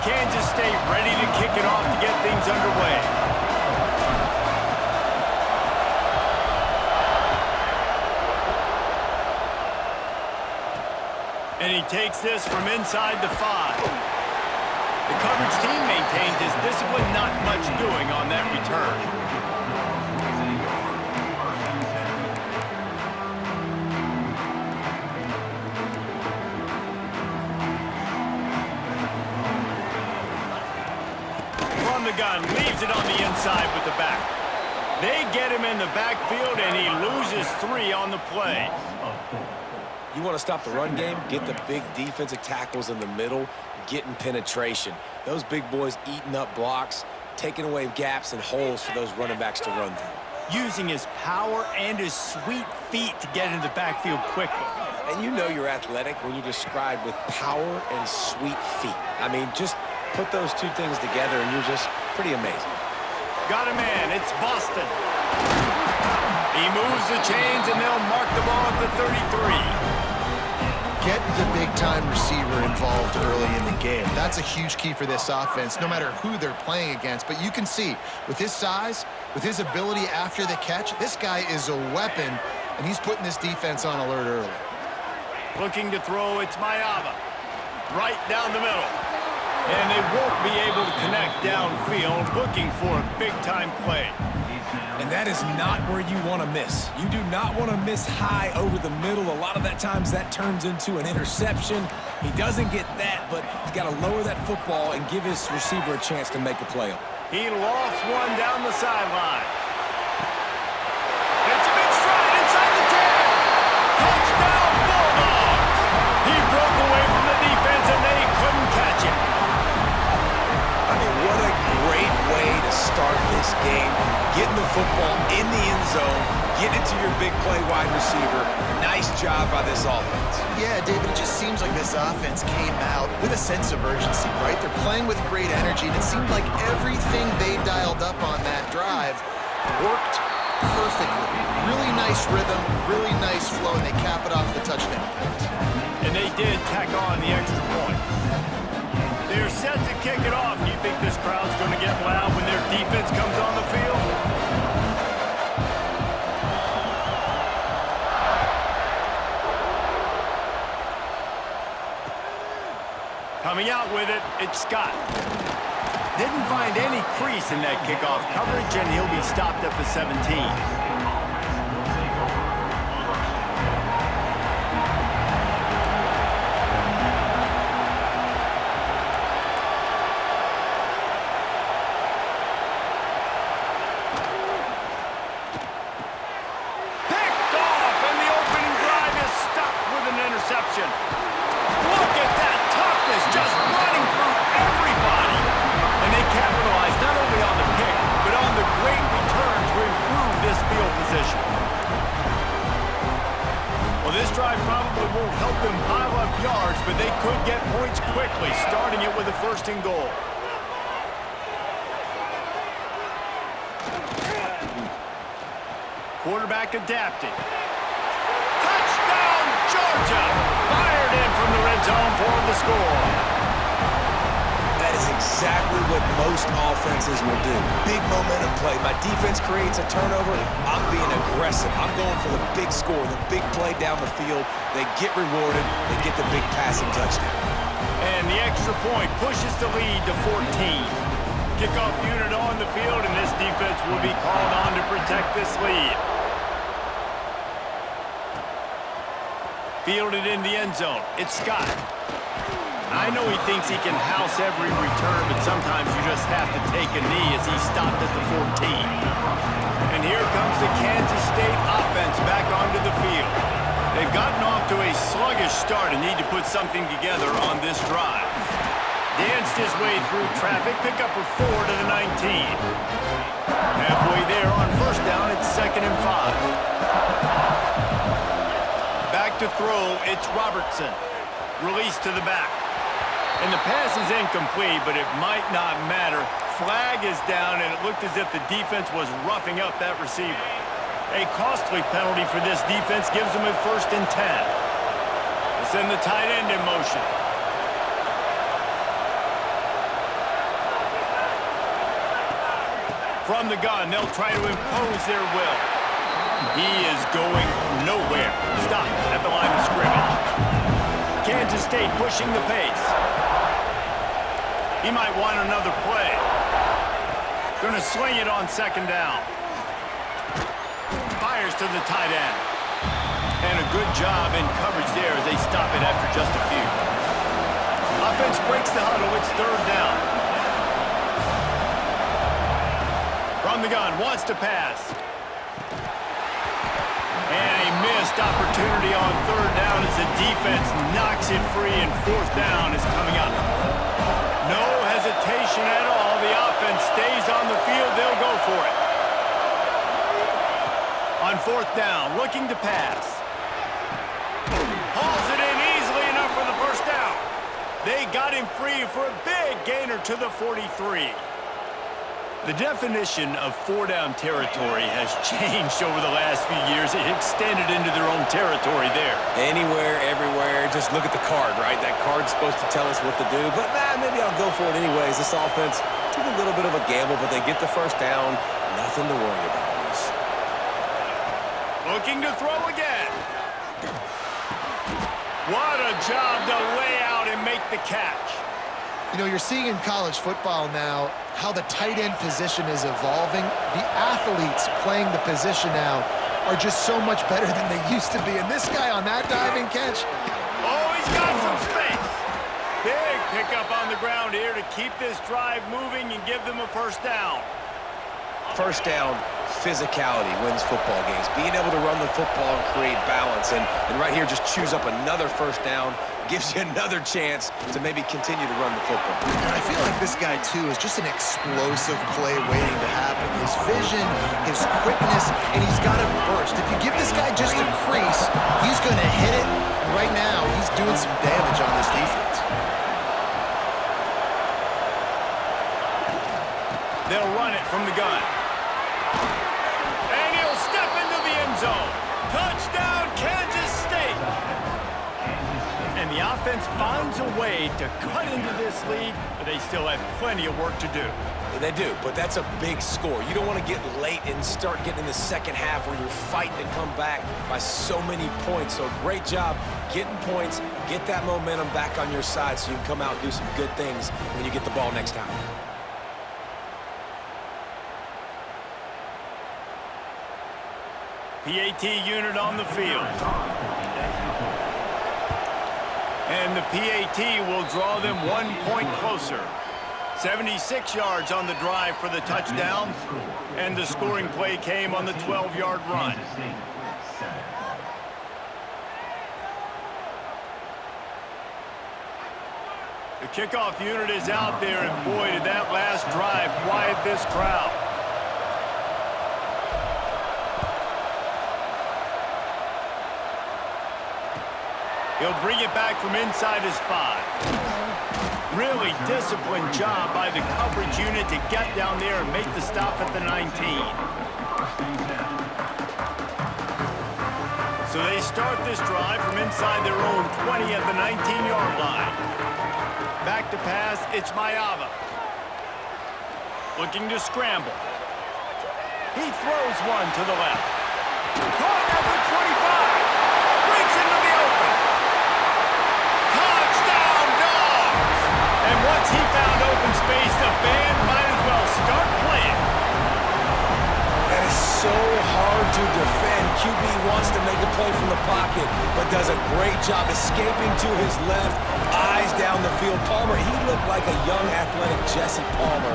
Kansas State ready to kick it off to get things underway. And he takes this from inside the 5. The coverage team maintains his discipline, not much doing on that return. The gun leaves it on the inside with the back. They get him in the backfield, and he loses 3 on the play. You want to stop the run game? Get the big defensive tackles in the middle, getting penetration. Those big boys eating up blocks, taking away gaps and holes for those running backs to run through. Using his power and his sweet feet to get into the backfield quickly. And you know you're athletic when you're described with power and sweet feet. I mean, just put those two things together and you're just pretty amazing. Got a man, it's Boston. He moves the chains and they'll mark the ball at the 33. Get the big-time receiver involved early in the game. That's a huge key for this offense, no matter who they're playing against. But you can see, with his size, with his ability after the catch, this guy is a weapon, and he's putting this defense on alert early. Looking to throw, it's Mayava. Right down the middle. And they won't be able to connect downfield, looking for a big-time play. And that is not where you want to miss. You do not want to miss high over the middle. A lot of that times that turns into an interception. He doesn't get that, but he's got to lower that football and give his receiver a chance to make a play. He lofts one down the sideline. It's a big stride inside the 10. Touchdown, Bulldogs! He broke away from the defense, and they couldn't catch him. I mean, what a great way to start this game. Getting the football in the end zone, getting it to your big play wide receiver. Nice job by this offense. Yeah, David, it just seems like this offense came out with a sense of urgency, right? They're playing with great energy, and it seemed like everything they dialed up on that drive worked perfectly. Really nice rhythm, really nice flow, and they cap it off the touchdown pass. And they did tack on the extra point. They're set to kick it off. Do you think this crowd's going to get loud when their defense comes on the field? Coming out with it, it's Scott. Didn't find any crease in that kickoff coverage, and he'll be stopped at the 17. Look at that toughness, just running through everybody. And they capitalized not only on the pick, but on the great return to improve this field position. won't help them pile up yards, but they could get points quickly, starting it with a 1st and goal. Quarterback adapting. Touchdown, Georgia! Fired in from the red zone for the score. That is exactly what most offenses will do. Big momentum play. My defense creates a turnover. I'm being aggressive. I'm going for the big score, the big play down the field. They get rewarded. They get the big passing touchdown. And the extra point pushes the lead to 14. Kickoff unit on the field, and this defense will be called on to protect this lead. Fielded in the end zone. It's Scott. I know he thinks he can house every return, but sometimes you just have to take a knee as he stopped at the 14. And here comes the Kansas State offense back onto the field. They've gotten off to a sluggish start and need to put something together on this drive. Danced his way through traffic, pick up a 4 to the 19. Halfway there on 1st down, it's 2nd and 5. Back to throw, it's Robertson. Release to the back. And the pass is incomplete, but it might not matter. Flag is down, and it looked as if the defense was roughing up that receiver. A costly penalty for this defense gives them a 1st and 10. They send the tight end in motion. From the gun, they'll try to impose their will. He is going nowhere. Stop at the line of scrimmage. Kansas State pushing the pace. He might want another play. Gonna sling it on 2nd down. Fires to the tight end. And a good job in coverage there as they stop it after just a few. Offense breaks the huddle. It's 3rd down. From the gun, wants to pass. And a missed opportunity on 3rd down as the defense knocks it free, and 4th down is coming up. No hesitation at all. The offense stays on the field. They'll go for it. On 4th down, looking to pass. Hauls it in easily enough for the 1st down. They got him free for a big gainer to the 43. The definition of 4-down territory has changed over the last few years. It extended into their own territory there. Anywhere, everywhere. Just look at the card, right? That card's supposed to tell us what to do, but maybe I'll go for it anyways. This offense took a little bit of a gamble, but they get the 1st down. Nothing to worry about, Reese. Looking to throw again. What a job to lay out and make the catch. You know, you're seeing in college football now how the tight end position is evolving. The athletes playing the position now are just so much better than they used to be. And this guy on that diving catch. Oh, he's got some space. Big pickup on the ground here to keep this drive moving and give them a 1st down. 1st down, physicality wins football games. Being able to run the football and create balance. And right here, just choose up another 1st down. Gives you another chance to maybe continue to run the football. And I feel like this guy, too, is just an explosive play waiting to happen. His vision, his quickness, and he's got a burst. If you give this guy just a crease, he's going to hit it. And right now, he's doing some damage on this defense. They'll run it from the gun. And he'll step into the end zone. Touchdown, Kansas State. And the offense finds a way to cut into this lead, but they still have plenty of work to do. They do, but that's a big score. You don't want to get late and start getting in the 2nd half where you're fighting to come back by so many points. So great job getting points, get that momentum back on your side so you can come out and do some good things when you get the ball next time. PAT unit on the field. And the PAT will draw them 1 point closer. 76 yards on the drive for the touchdown, and the scoring play came on the 12-yard run. The kickoff unit is out there, and boy, did that last drive quiet this crowd. He'll bring it back from inside his 5. Really disciplined job by the coverage unit to get down there and make the stop at the 19. So they start this drive from inside their own 20 at the 19-yard line. Back to pass, it's Mayava. Looking to scramble. He throws one to the left. Caught at the 25. Breaks into the open. Touchdown, Dogs! And once he found open space, the band might as well start playing. That is so hard to defend. QB wants to make a play from the pocket, but does a great job escaping to his left, eyes down the field. Palmer, he looked like a young, athletic Jesse Palmer,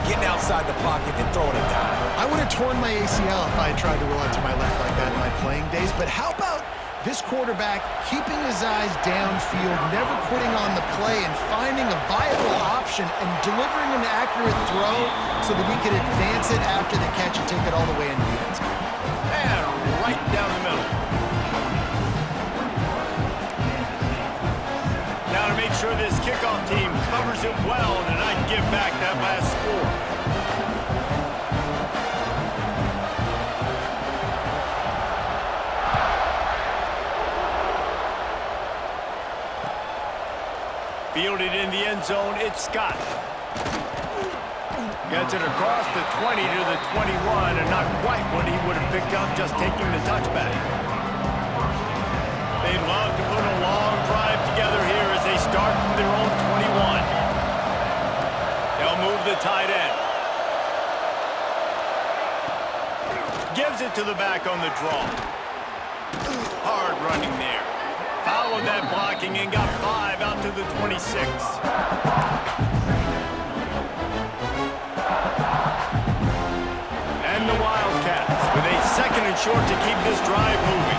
getting outside the pocket and throwing it down. I would have torn my ACL if I had tried to roll out to my left like that in my playing days, but how about this quarterback keeping his eyes downfield, never quitting on the play, and finding a viable option and delivering an accurate throw so that he could advance it after the catch and take it all the way into the end zone. And right down the middle. Now to make sure this kickoff team covers it well and not give back that last score. Fielded in the end zone, it's Scott. Gets it across the 20 to the 21, and not quite what he would have picked up just taking the touchback. They'd love to put a long drive together here as they start from their own 21. They'll move the tight end. Gives it to the back on the draw. Hard running there. Followed that blocking and got 5 out to the 26. And the Wildcats with a 2nd and short to keep this drive moving.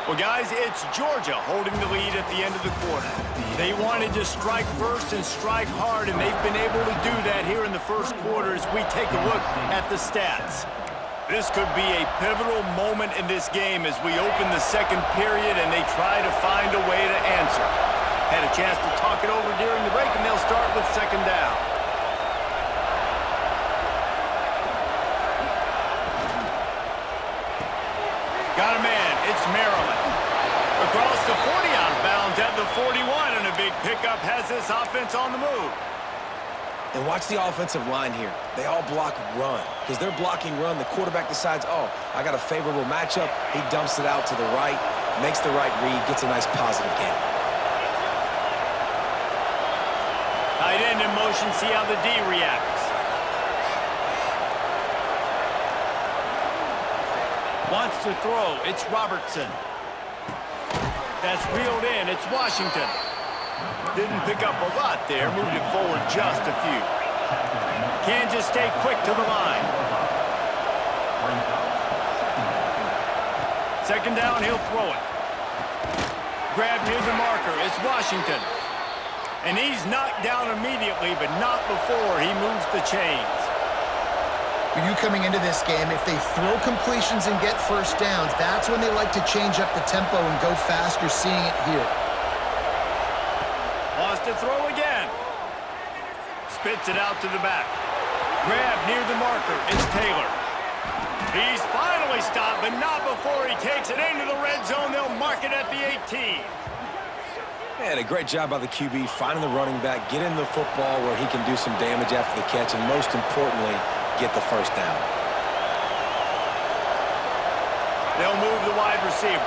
Well, guys, it's Georgia holding the lead at the end of the quarter. They wanted to strike first and strike hard, and they've been able to do that here in the first quarter as we take a look at the stats. This could be a pivotal moment in this game as we open the second period and they try to find a way to answer. Had a chance to talk it over during the break, and they'll start with 2nd down. Got a man, it's Maryland. Across the 40 out of bounds at the 41, and a big pickup has this offense on the move. And watch the offensive line here. They all block run. Because they're blocking run, the quarterback decides, oh, I got a favorable matchup. He dumps it out to the right, makes the right read, gets a nice positive gain. Tight end in motion, see how the D reacts. Wants to throw, it's Robertson. That's reeled in, it's Washington. Didn't pick up a lot there, moved it forward just a few. Kansas stay quick to the line. 2nd down, he'll throw it. Grab near the marker, it's Washington. And he's knocked down immediately, but not before he moves the chains. For you coming into this game, if they throw completions and get first downs, that's when they like to change up the tempo and go fast. You're seeing it here. Wants to throw again. Spits it out to the back. Grab near the marker. It's Taylor. He's finally stopped, but not before he takes it into the red zone. They'll mark it at the 18. And a great job by the QB finding the running back, getting the football where he can do some damage after the catch, and most importantly, get the first down. They'll move the wide receiver.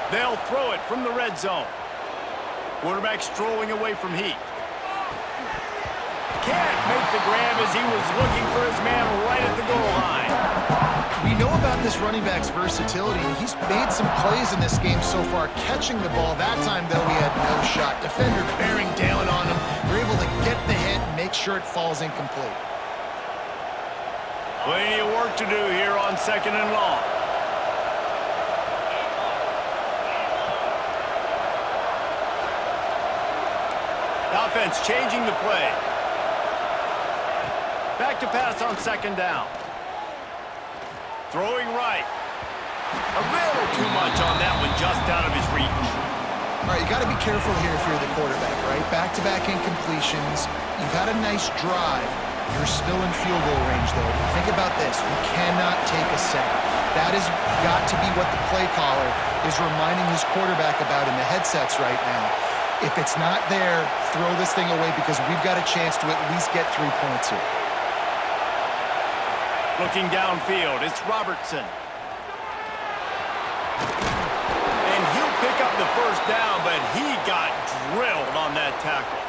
They'll throw it from the red zone. Quarterback strolling away from Heat. Can't make the grab as he was looking for his man right at the goal line. We know about this running back's versatility. He's made some plays in this game so far, catching the ball. That time, though, he had no shot. Defender bearing down on him. They're able to get the hit and make sure it falls incomplete. Plenty of work to do here on 2nd and long. Offense changing the play. Back to pass on second down. Throwing right. A little too much on that one, just out of his reach. All right, you got to be careful here if you're the quarterback, right? Back-to-back incompletions. You've had a nice drive. You're still in field goal range, though. Think about this. You cannot take a sack. That has got to be what the play caller is reminding his quarterback about in the headsets right now. If it's not there, throw this thing away because we've got a chance to at least get 3 points here. Looking downfield, it's Robertson. And he'll pick up the first down, but he got drilled on that tackle.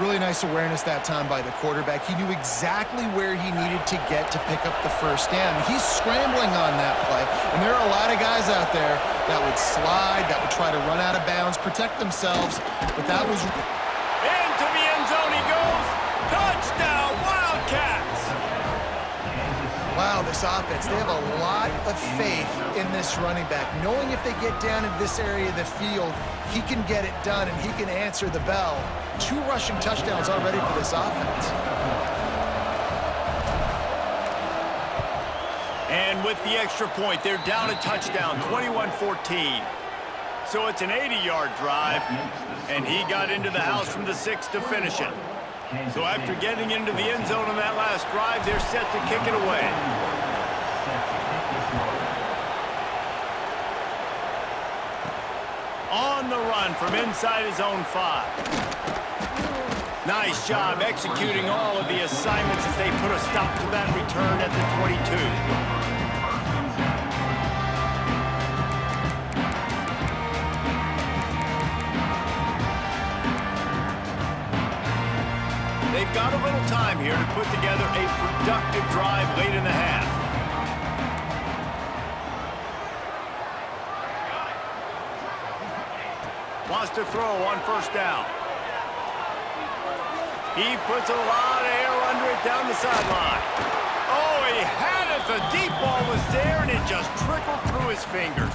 Really nice awareness that time by the quarterback. He knew exactly where he needed to get to pick up the first down. He's scrambling on that play, and there are a lot of guys out there that would slide, that would try to run out of bounds, protect themselves, but that was... Into the end zone he goes. Touchdown, Wildcats! Wow, this offense, they have a lot of faith in this running back, knowing if they get down in this area of the field, he can get it done and he can answer the bell. 2 rushing touchdowns already for this offense. And with the extra point, they're down a touchdown, 21-14. So it's an 80-yard drive, and he got into the house from the 6 to finish it. So after getting into the end zone on that last drive, they're set to kick it away. On the run from inside his own 5. Nice job executing all of the assignments as they put a stop to that return at the 22. They've got a little time here to put together a productive drive late in the half. Wants to throw on first down. He puts a lot of air under it down the sideline. Oh, he had it. The deep ball was there, and it just trickled through his fingers.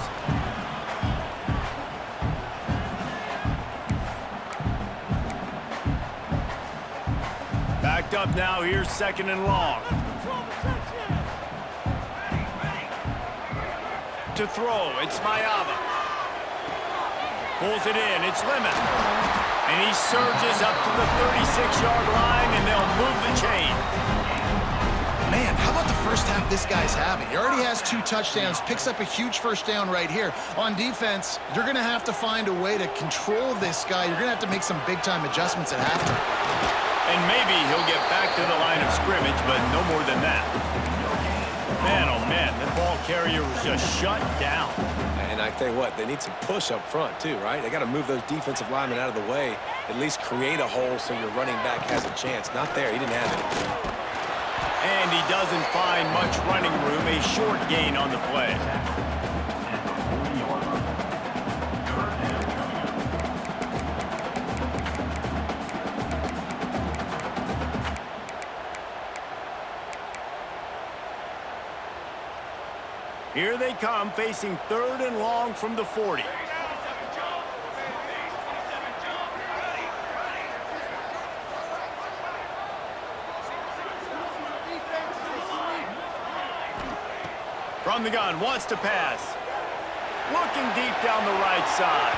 Backed up now. Here's second and long. To throw, it's Mayava. Pulls it in, it's Lemon. And he surges up to the 36-yard line, and they'll move the chain. Man, how about the first half this guy's having? He already has 2 touchdowns, picks up a huge first down right here. On defense, you're going to have to find a way to control this guy. You're going to have to make some big-time adjustments at halftime. And maybe he'll get back to the line of scrimmage, but no more than that. Man, oh man, that ball carrier was just shut down. And I tell you what, they need some push up front too, right? They got to move those defensive linemen out of the way, at least create a hole so your running back has a chance. Not there, he didn't have it. And he doesn't find much running room, a short gain on the play. Here they come, facing third and long from the 40. From the gun, wants to pass. Looking deep down the right side.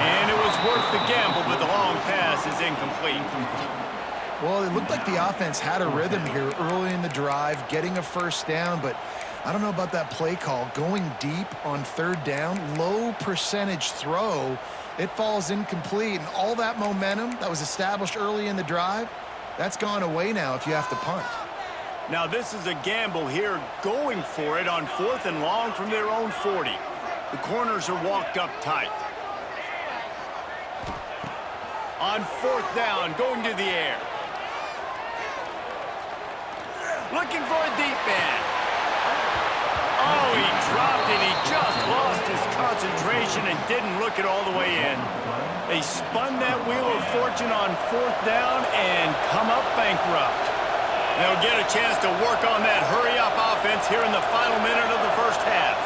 And it was worth the gamble, but the long pass is incomplete. Well, it looked like the offense had a rhythm here early in the drive, getting a first down, but I don't know about that play call. Going deep on third down, low percentage throw, it falls incomplete. And all that momentum that was established early in the drive, that's gone away now if you have to punt. Now this is a gamble here, going for it on fourth and long from their own 40. The corners are walked up tight. On fourth down, going to the air. Looking for a deep man. Oh, he dropped it. He just lost his concentration and didn't look it all the way in. They spun that wheel of fortune on fourth down and come up bankrupt. They'll get a chance to work on that hurry-up offense here in the final minute of the first half.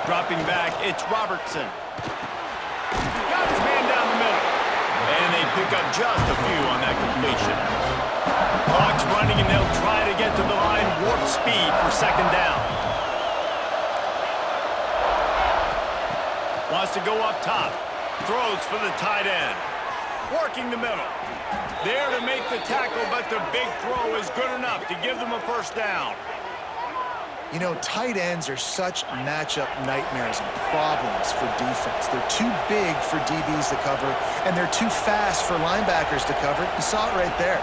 Dropping back, it's Robertson. Got his man down the middle. And they pick up just a few on that completion. Clock's running, and they'll try to get to the line warp speed for second down. Wants to go up top. Throws for the tight end. Working the middle. There to make the tackle, but the big throw is good enough to give them a first down. You know, tight ends are such matchup nightmares and problems for defense. They're too big for DBs to cover, and they're too fast for linebackers to cover. You saw it right there.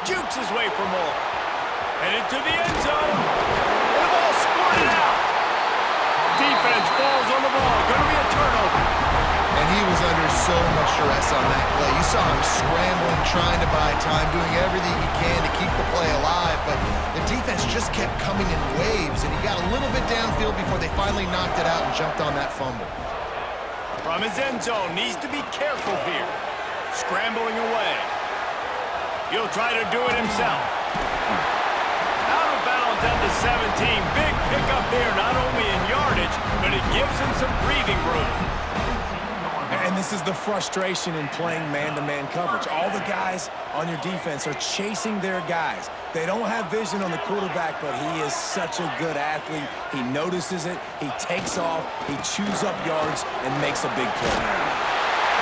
Jukes his way for more. Headed to the end zone. And the ball squirted out. Defense falls on the ball. Going to be a turnover. And he was under so much stress on that play. You saw him scrambling, trying to buy time, doing everything he can to keep the play alive. But the defense just kept coming in waves, and he got a little bit downfield before they finally knocked it out and jumped on that fumble. From his end zone, needs to be careful here. Scrambling away. He'll try to do it himself. Out of bounds at the 17. Big pickup there, not only in yardage, but it gives him some breathing room. And this is the frustration in playing man-to-man coverage. All the guys on your defense are chasing their guys. They don't have vision on the quarterback, but he is such a good athlete. He notices it, he takes off, he chews up yards, and makes a big play.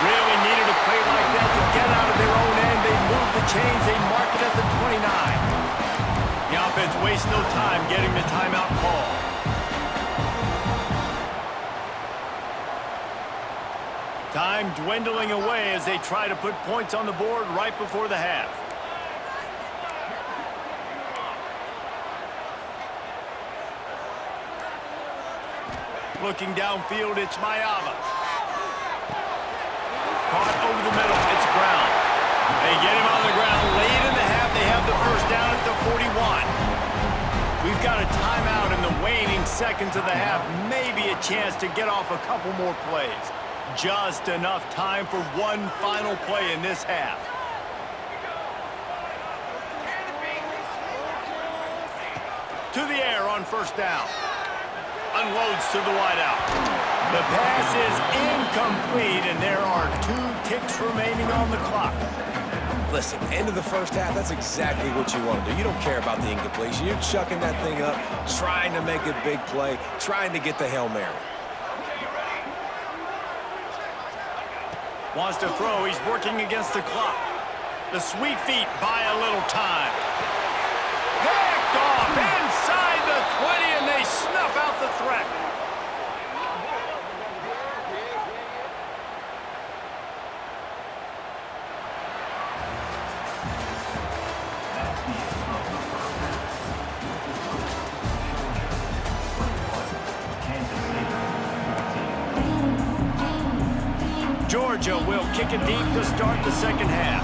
Really needed a play like that to get out of their own end. They move the chains, they mark it at the 29. The offense wastes no time getting the timeout call. Time dwindling away as they try to put points on the board right before the half. Looking downfield, it's Mayava. Caught over the middle, it's Brown. They get him on the ground late in the half. They have the first down at the 41. We've got a timeout in the waning seconds of the half. Maybe a chance to get off a couple more plays. Just enough time for one final play in this half. To the air on first down. Unloads to the wideout. The pass is incomplete, and there are 2 ticks remaining on the clock. Listen, end of the first half, that's exactly what you want to do. You don't care about the incompletion. You're chucking that thing up, trying to make a big play, trying to get the Hail Mary. Wants to throw. He's working against the clock. The sweet feet buy a little time. Picked off inside the 20, and they snuff out the threat. Georgia will kick it deep to start the second half.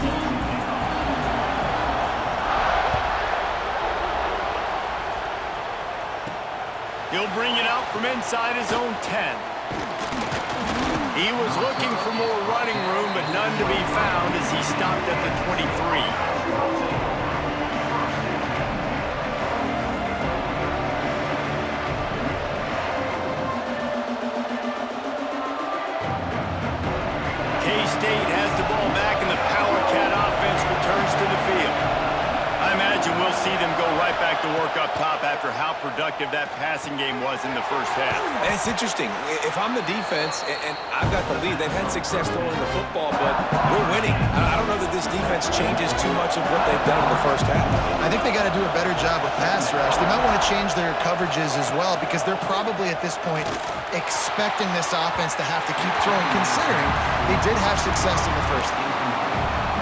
He'll bring it out from inside his own 10. He was looking for more running room, but none to be found as he stopped at the 23. K-State has the ball back, and the Power Cat offense returns to the field. I imagine we'll see them go right back to work up top after how productive that passing game was in the first half. And it's interesting. If I'm the defense and I've got the lead, they've had success throwing the football, but we're winning. I don't know that this defense changes too much of what they've done in the first half. I think they got to do a better job with pass rush. They might want to change their coverages as well, because they're probably at this point expecting this offense to have to keep throwing, considering they did have success in the first half.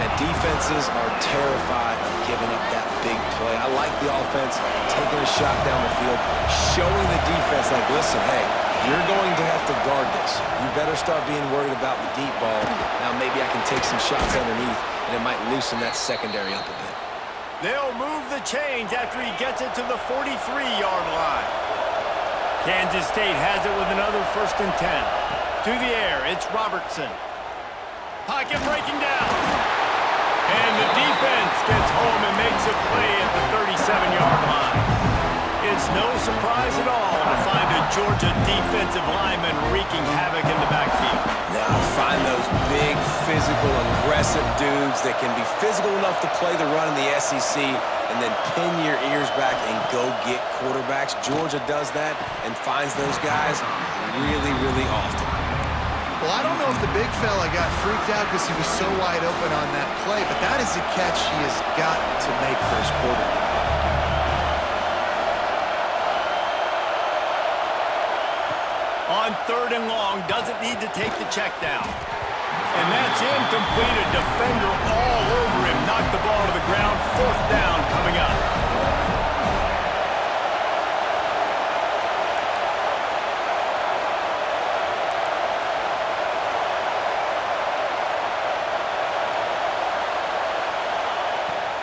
And defenses are terrified of giving up that big play. I like the offense taking a shot down the field, showing the defense like, listen, hey, you're going to have to guard this. You better start being worried about the deep ball. Now maybe I can take some shots underneath, and it might loosen that secondary up a bit. They'll move the chains after he gets it to the 43-yard line. Kansas State has it with another 1st and 10. To the air, it's Robertson. Pocket breaking down. And the defense gets home and makes a no surprise at all to find a Georgia defensive lineman wreaking havoc in the backfield. Now find those big, physical, aggressive dudes that can be physical enough to play the run in the SEC and then pin your ears back and go get quarterbacks. Georgia does that and finds those guys really, really often. Well, I don't know if the big fella got freaked out because he was so wide open on that play, but that is a catch he has got to make for his quarterback. On 3rd and long, doesn't need to take the check down. And that's incomplete. A defender all over him. Knocked the ball to the ground. 4th down coming up.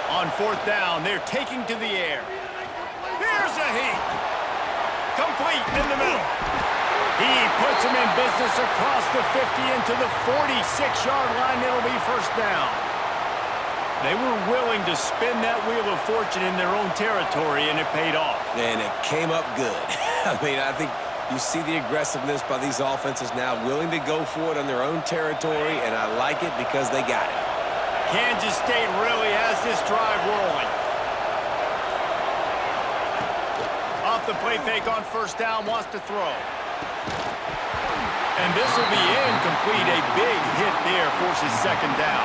On 4th down, they're taking to the air. Here's a heat. Complete in the middle. He puts him in business across the 50 into the 46-yard line. It'll be 1st down. They were willing to spin that wheel of fortune in their own territory, and it paid off. And it came up good. I mean, I think you see the aggressiveness by these offenses now, willing to go for it on their own territory, and I like it because they got it. Kansas State really has this drive rolling. Off the play fake on 1st down, wants to throw. And this will be incomplete. A big hit there forces 2nd down.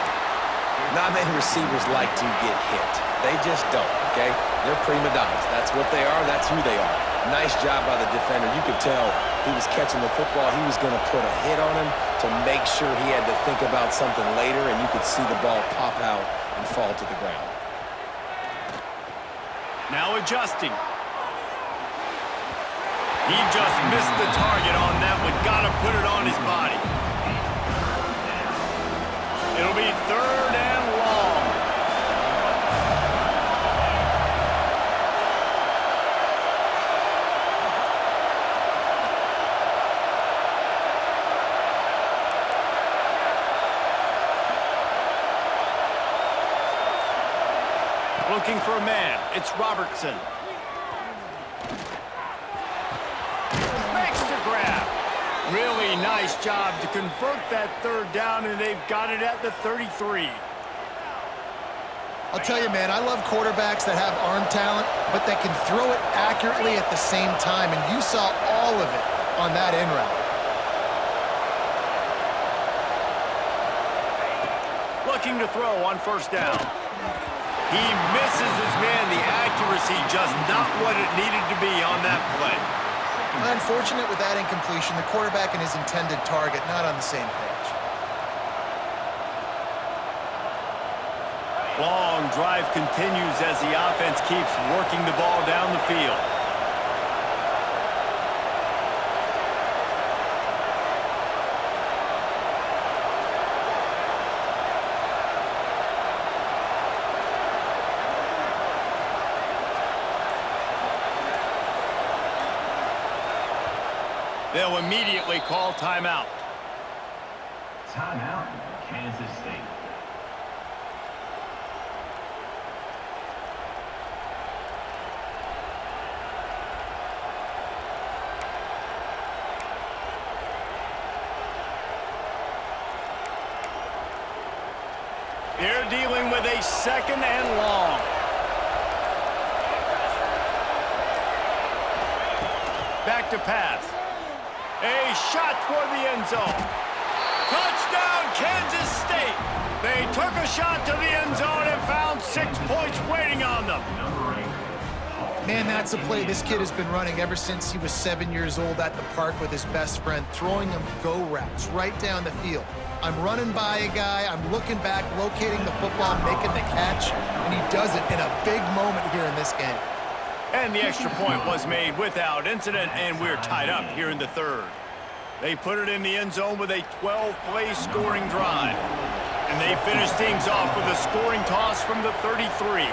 Not many receivers like to get hit. They just don't, okay? They're prima donnas. That's what they are. That's who they are. Nice job by the defender. You could tell he was catching the football. He was going to put a hit on him to make sure he had to think about something later, and you could see the ball pop out and fall to the ground. Now adjusting. He just missed the target on that one. Got to put it on his body. It'll be 3rd and long. Looking for a man. It's Robertson. Really nice job to convert that 3rd down, and they've got it at the 33. I'll tell you, man, I love quarterbacks that have arm talent, but that can throw it accurately at the same time, and you saw all of it on that in route. Looking to throw on 1st down. He misses his man. The accuracy just not what it needed to be on that play. Unfortunate with that incompletion, the quarterback and his intended target not on the same page. Long drive continues as the offense keeps working the ball down the field. They'll immediately call timeout. Timeout, Kansas State. They're dealing with a 2nd and long. Back to pass. A shot toward the end zone. Touchdown, Kansas State. They took a shot to the end zone and found 6 points waiting on them. Man, that's a play this kid has been running ever since he was 7 years old at the park with his best friend, throwing them go routes right down the field. I'm running by a guy, I'm looking back, locating the football, making the catch, and he does it in a big moment here in this game. And the extra point was made without incident, and we're tied up here in the 3rd. They put it in the end zone with a 12-play scoring drive. And they finish things off with a scoring toss from the 33.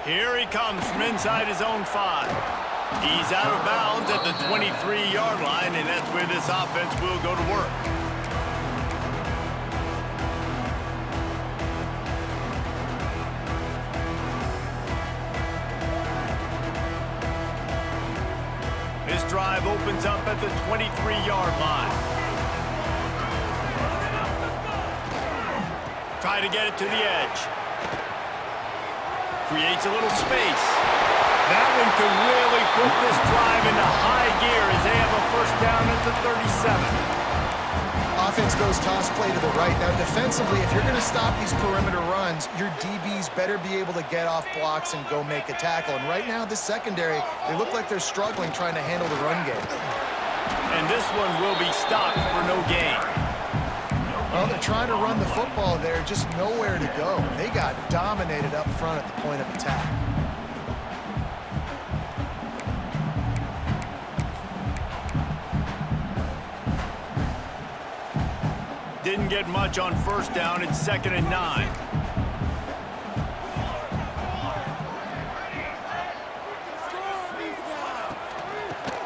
Here he comes from inside his own 5. He's out of bounds at the 23-yard line, and that's where this offense will go to work. This drive opens up at the 23-yard line. Try to get it to the edge. Creates a little space. That one could really put this drive into high gear as they have a first down at the 37. Offense goes toss play to the right. Now, defensively, if you're going to stop these perimeter runs, your DBs better be able to get off blocks and go make a tackle. And right now, this secondary, they look like they're struggling trying to handle the run game. And this one will be stopped for no gain. Well, they're trying to run the football there, just nowhere to go. They got dominated up front at the point of attack. Didn't get much on first down. It's 2nd and 9.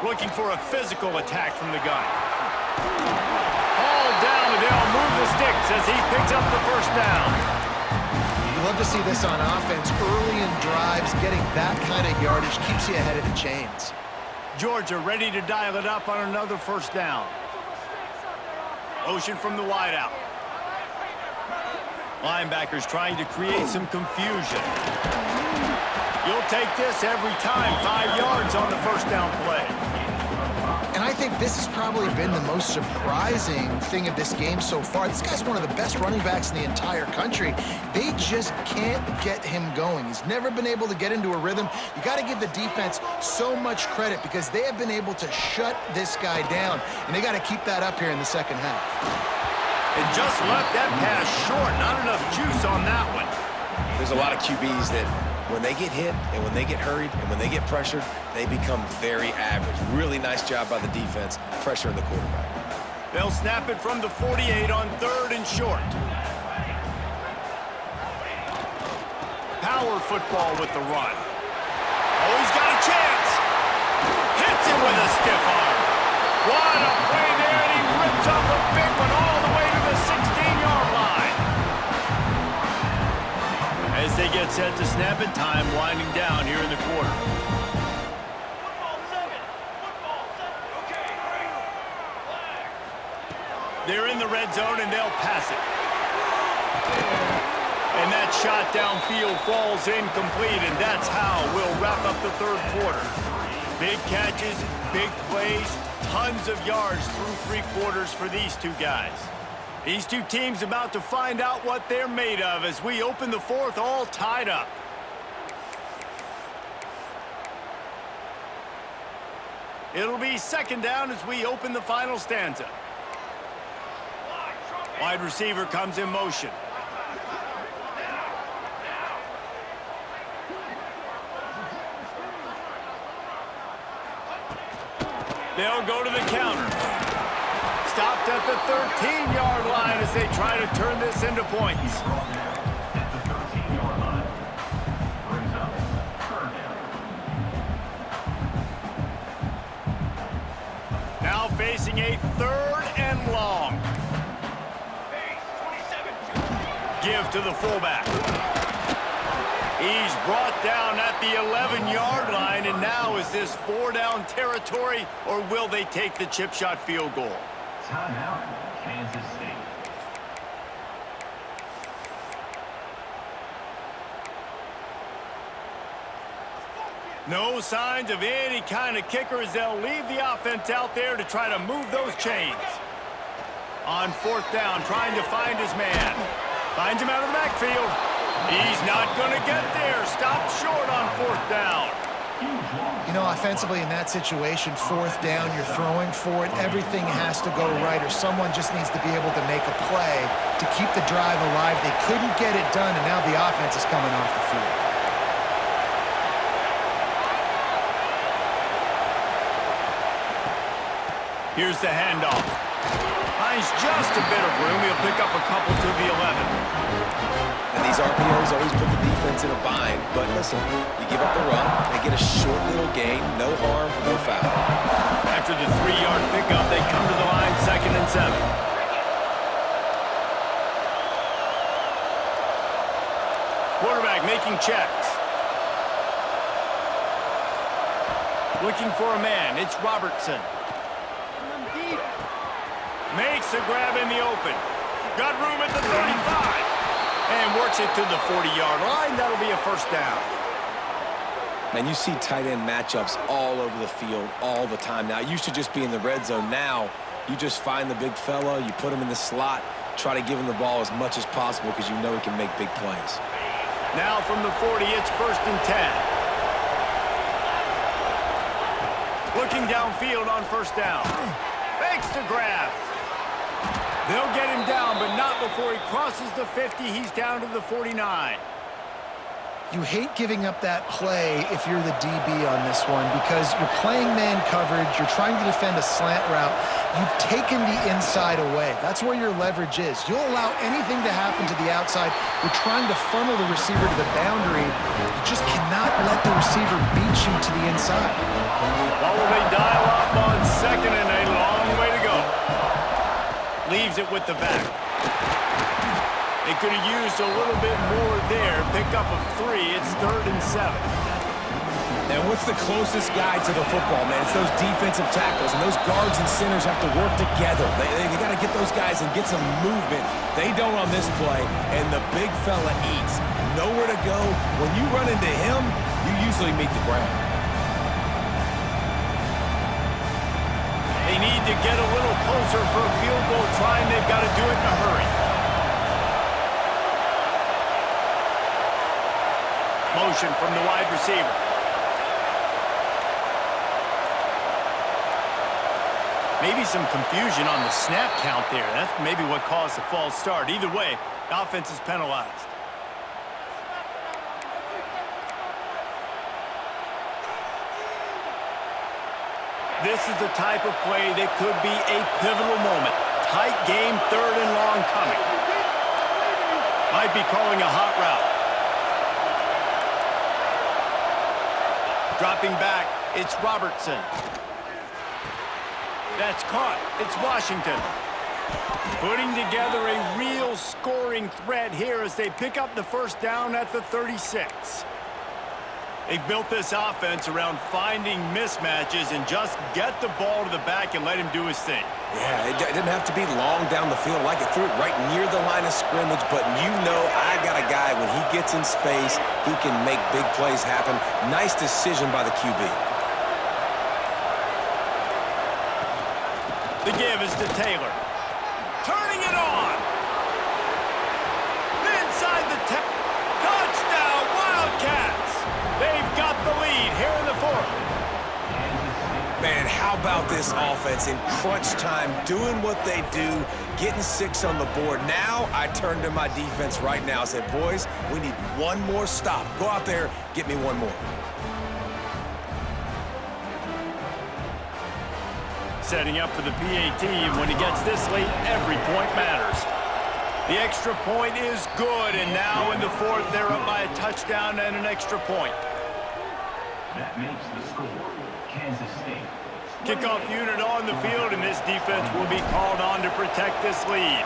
Looking for a physical attack from the gun. All down, and they'll move the sticks as he picks up the first down. You love to see this on offense. Early in drives, getting that kind of yardage keeps you ahead of the chains. Georgia ready to dial it up on another first down. Motion from the wideout. Linebackers trying to create some confusion. You'll take this every time. 5 yards on the first down play. And I think this has probably been the most surprising thing of this game so far. This guy's one of the best running backs in the entire country. They just can't get him going. He's never been able to get into a rhythm. You got to give the defense so much credit because they have been able to shut this guy down, and they got to keep that up here in the second half. And just left that pass short. Not enough juice on that one. There's a lot of QBs that when they get hit and when they get hurried and when they get pressured, they become very average. Really nice job by the defense, pressuring the quarterback. They'll snap it from the 48 on 3rd and short. Power football with the run. Oh, he's got a chance. Hits him with a stiff arm. What a play there, and he rips off a big one all the way to the 16-yard line. As they get set to snap it, time winding down here in the quarter. They're in the red zone, and they'll pass it. And that shot downfield falls incomplete, and that's how we'll wrap up the 3rd quarter. Big catches, big plays, tons of yards through 3 quarters for these two guys. These two teams about to find out what they're made of as we open the 4th all tied up. It'll be 2nd down as we open the final stanza. Wide receiver comes in motion. They'll go to the counter. Stopped at the 13-yard line as they try to turn this into points. Now facing a 3rd and long. Give to the fullback. He's brought down at the 11-yard line, and now is this 4-down territory, or will they take the chip shot field goal? Timeout, Kansas State. No signs of any kind of kicker as they'll leave the offense out there to try to move those chains. On 4th down, trying to find his man. Finds him out of the backfield. He's not going to get there. Stopped short on 4th down. You know, offensively in that situation, 4th down, you're throwing for it. Everything has to go right, or someone just needs to be able to make a play to keep the drive alive. They couldn't get it done, and now the offense is coming off the field. Here's the handoff. Finds just a bit of room. He'll pick up a couple to the 11. And these RPOs always put the defense in a bind, but listen, you give up the run, they get a short little gain, no harm, no foul. After the 3-yard pickup, they come to the line, 2nd and 7. Quarterback making checks. Looking for a man. It's Robertson. Makes a grab in the open. Got room at the 35. And works it to the 40-yard line. That'll be a first down. Man, you see tight end matchups all over the field all the time. Now, it used to just be in the red zone. Now, you just find the big fella, you put him in the slot, try to give him the ball as much as possible because you know he can make big plays. Now from the 40, it's 1st and 10. Looking downfield on 1st down. Makes the grab. They'll get him down, but not before he crosses the 50. He's down to the 49. You hate giving up that play if you're the DB on this one because you're playing man coverage, you're trying to defend a slant route, you've taken the inside away. That's where your leverage is. You'll allow anything to happen to the outside. You're trying to funnel the receiver to the boundary. You just cannot let the receiver beat you to the inside. Well, they dial up on 2nd and a long way to go. Leaves it with the back. They could have used a little bit more there. Pick up of 3. It's 3rd and 7. And what's the closest guy to the football, man? It's those defensive tackles, and those guards and centers have to work together. They got to get those guys and get some movement. They don't on this play, and the big fella eats. Nowhere to go. When you run into him, you usually meet the ground. They need to get a little closer for a field goal try, and they've got to do it in a hurry. Motion from the wide receiver. Maybe some confusion on the snap count there. That's maybe what caused the false start. Either way, the offense is penalized. This is the type of play that could be a pivotal moment. Tight game, 3rd and long coming. Might be calling a hot route. Dropping back, it's Robertson. That's caught. It's Washington. Putting together a real scoring threat here as they pick up the 1st down at the 36. They've built this offense around finding mismatches and just get the ball to the back and let him do his thing. Yeah, it didn't have to be long down the field. Like it threw it right near the line of scrimmage, but you know I got a guy, when he gets in space, he can make big plays happen. Nice decision by the QB. The give is to Taylor. Turning it on. Inside the touchdown, Wildcats. They've got the lead here in the 4th. Man, how about this offense in crunch time, doing what they do, getting 6 on the board. Now I turn to my defense right now and said, boys, we need one more stop. Go out there, get me one more. Setting up for the PAT, and when he gets this late, every point matters. The extra point is good, and now in the 4th, they're up by a touchdown and an extra point. That makes the score Kansas State. Kickoff unit on the field, and this defense will be called on to protect this lead.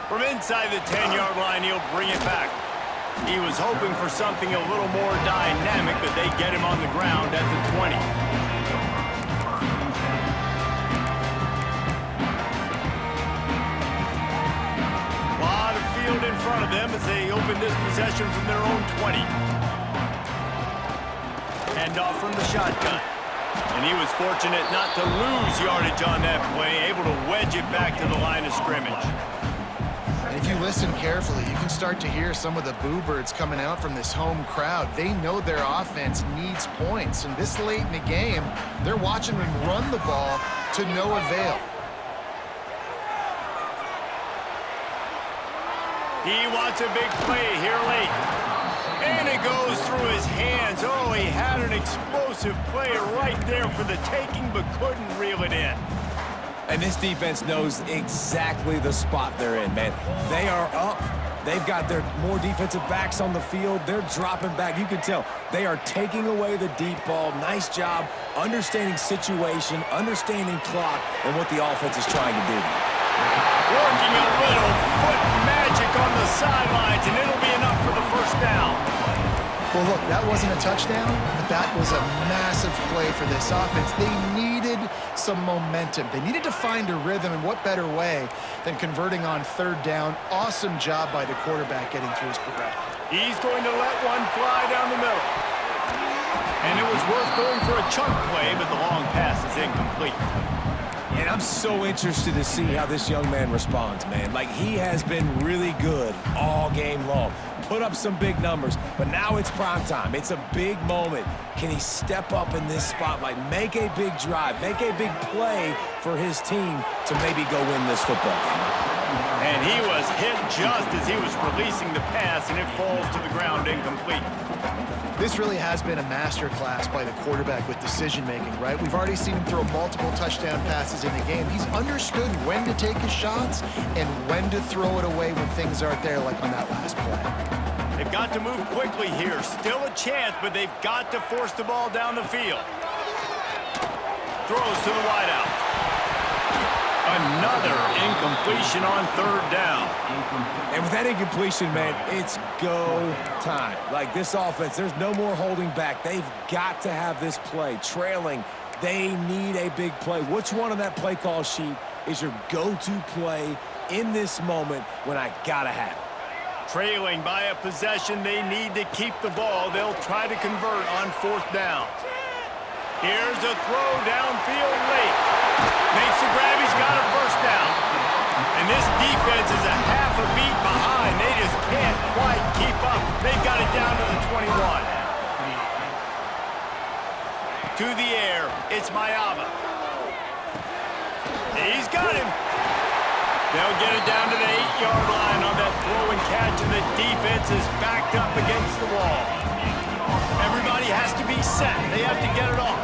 From inside the 10-yard line, he'll bring it back. He was hoping for something a little more dynamic, but they get him on the ground at the 20. A lot of field in front of them as they open this possession from their own 20. Hand off from the shotgun. And he was fortunate not to lose yardage on that play, able to wedge it back to the line of scrimmage. If you listen carefully, you can start to hear some of the boo birds coming out from this home crowd. They know their offense needs points, and this late in the game, they're watching them run the ball to no avail. He wants a big play here late. And it goes through his hands. Oh, he had an explosive play right there for the taking, but couldn't reel it in. And this defense knows exactly the spot they're in, man. They are up. They've got their more defensive backs on the field. They're dropping back. You can tell they are taking away the deep ball. Nice job understanding situation, understanding clock, and what the offense is trying to do. Working a little foot magic on the sidelines, and it'll be enough for the first down. Well, look, that wasn't a touchdown, but that was a massive play for this offense. They needed some momentum. They needed to find a rhythm, and what better way than converting on third down. Awesome job by the quarterback getting through his progression. He's going to let one fly down the middle. And it was worth going for a chunk play, but the long pass is incomplete. And I'm so interested to see how this young man responds, man. Like, he has been really good all game long. Put up some big numbers, but now it's prime time. It's a big moment. Can he step up in this spotlight, make a big drive, make a big play for his team to maybe go win this football game? And he was hit just as he was releasing the pass, and it falls to the ground incomplete. This really has been a masterclass by the quarterback with decision-making, right? We've already seen him throw multiple touchdown passes in the game. He's understood when to take his shots and when to throw it away when things aren't there, like on that last play. They've got to move quickly here. Still a chance, but they've got to force the ball down the field. Throws to the wideout. Another incompletion on third down. And with that incompletion, man, it's go time. Like, this offense, there's no more holding back. They've got to have this play. Trailing, they need a big play. Which one on that play call sheet is your go-to play in this moment when I gotta have it? Trailing by a possession, they need to keep the ball. They'll try to convert on fourth down. Here's a throw downfield late. Makes the grab, he's got a first down. And this defense is a half a beat behind. They just can't quite keep up. They've got it down to the 21. To the air, it's Mayava. He's got him. They'll get it down to the 8-yard line on that throw and catch, and the defense is backed up against the wall. Everybody has to be set. They have to get it off.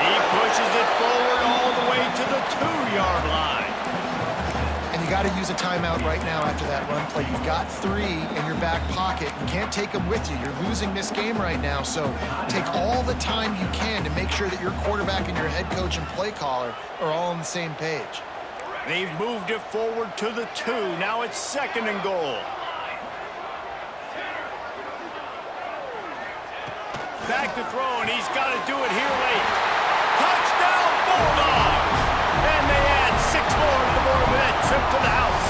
He pushes it forward all the way to the 2-yard line. And you got to use a timeout right now after that run play. You've got 3 in your back pocket. You can't take them with you. You're losing this game right now, so take all the time you can to make sure that your quarterback and your head coach and play caller are all on the same page. They've moved it forward to the 2. Now it's 2nd and goal. Back to throw, and he's got to do it here late. Touchdown, Bulldogs! And they add 6 more to the board with that trip to the house.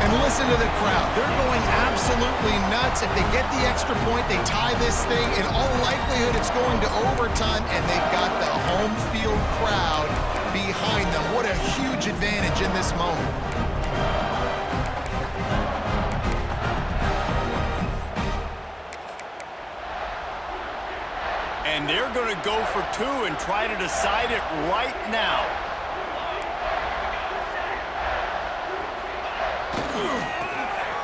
And listen to the crowd. They're going absolutely nuts. If they get the extra point, they tie this thing. In all likelihood, it's going to overtime, and they've got the home field crowd behind them. What a huge advantage in this moment. And they're going to go for 2 and try to decide it right now.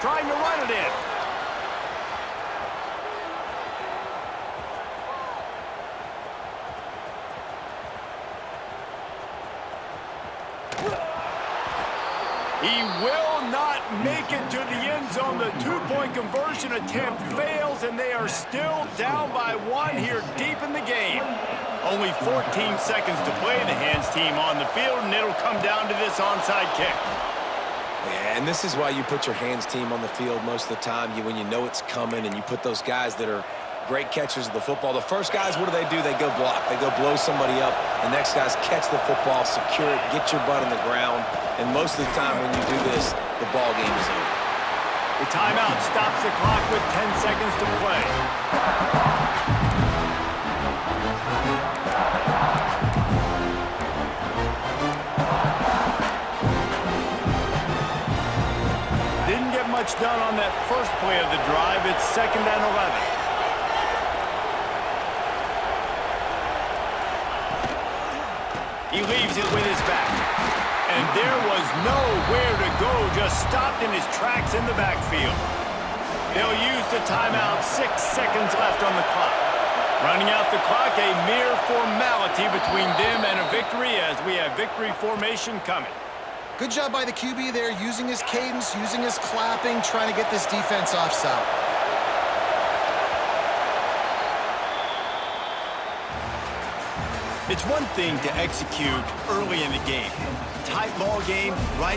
Trying to run it in. He will not make it to the end zone. The 2-point conversion attempt fails, and they are still down by 1 here deep in the game. Only 14 seconds to play. The hands team on the field, and it'll come down to this onside kick. Yeah, and this is why you put your hands team on the field most of the time. When you know it's coming, and you put those guys that are great catchers of the football. The first guys, what do? They go block. They go blow somebody up. The next guys catch the football, secure it, get your butt in the ground. And most of the time when you do this, the ball game is over. The timeout stops the clock with 10 seconds to play. Didn't get much done on that first play of the drive. It's 2nd and 11. He leaves it with his back. And there was nowhere to go, just stopped in his tracks in the backfield. They'll use the timeout, 6 seconds left on the clock. Running out the clock, a mere formality between them and a victory as we have victory formation coming. Good job by the QB there, using his cadence, using his clapping, trying to get this defense offside. It's one thing to execute early in the game. Tight ball game, right